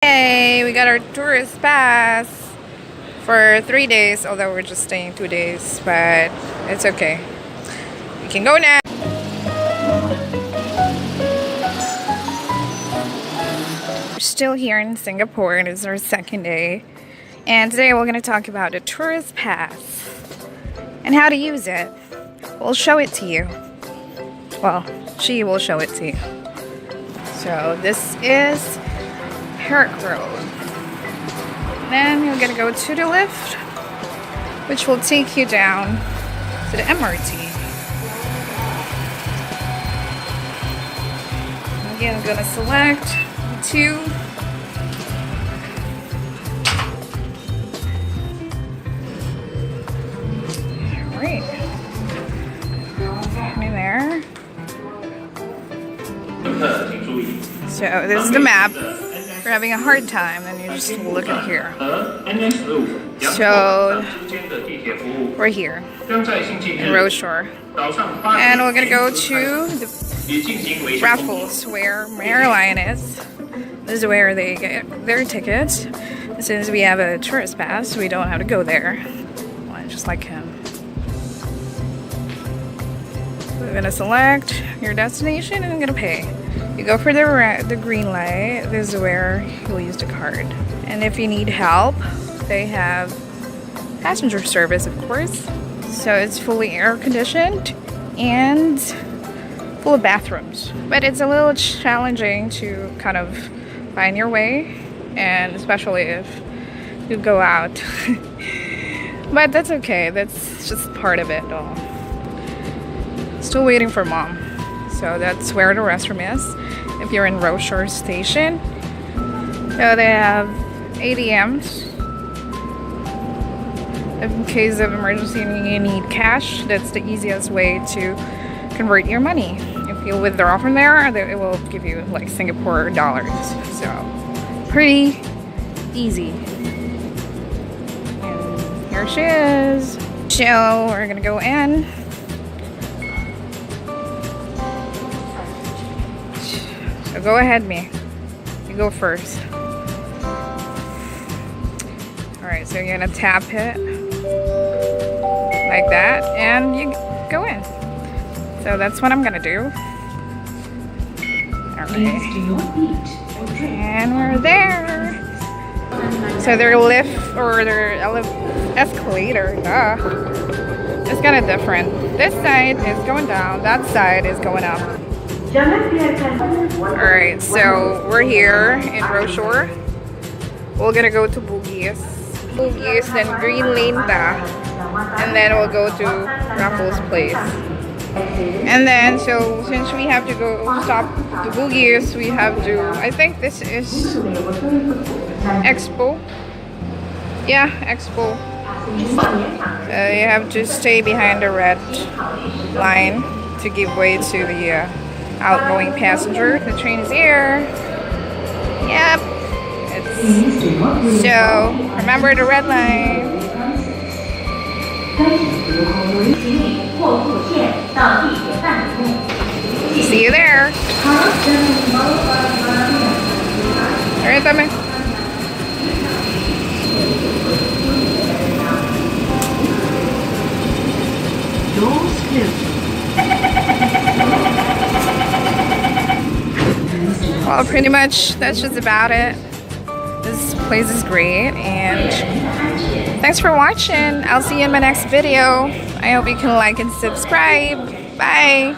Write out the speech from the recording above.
Hey, we got our tourist pass for 3 days, although we're just staying 2 days, but it's okay. We can go now. We're still here in Singapore, and it's our second day. And today we're going to talk about the tourist pass and how to use it. We'll show it to you. Well, she will show it to you. So this is Herrick Road. Then you're gonna go to the lift, which will take you down to the MRT. Again, I'm gonna select 2. Alright. In there. So this is the map. If you're having a hard time, then you just look at here. So we're here in Rochor, and we're gonna go to the Raffles where Marielle is. This is where they get their tickets. Since we have a tourist pass, we don't have to go there. Just like him. We're gonna select your destination and I'm gonna pay. You go for the green light. This is where you'll use the card. And if you need help, they have passenger service, of course. So it's fully air conditioned and full of bathrooms. But it's a little challenging to kind of find your way, and especially if you go out. But that's okay. That's just part of it all. Still waiting for mom. So that's where the restroom is. If you're in Rochor Station. So they have ATMs. In case of emergency and you need cash, that's the easiest way to convert your money. If you withdraw from there, it will give you like Singapore dollars. So pretty easy. And here she is. So we're gonna go in. So go ahead, me. You go first. Alright, so you're gonna tap it like that, and you go in. So that's what I'm gonna do. Alright. And we're there. So their lift, or their escalator, it's kind of different. This side is going down, that side is going up. Alright, so we're here in Rochor. We're gonna go to Bugis, then Green Lane ta. And then we'll go to Raffles Place. And then, so since we have to go stop to Bugis, we have to, I think this is Expo. Yeah, Expo. You have to stay behind the red line to give way to the outgoing passenger. The train is here. Yep. So remember the red line. See you there. Alright, dami. Doors closed. Well, pretty much that's just about it. This place is great, and thanks for watching. I'll see you in my next video. I hope you can like and subscribe. Bye.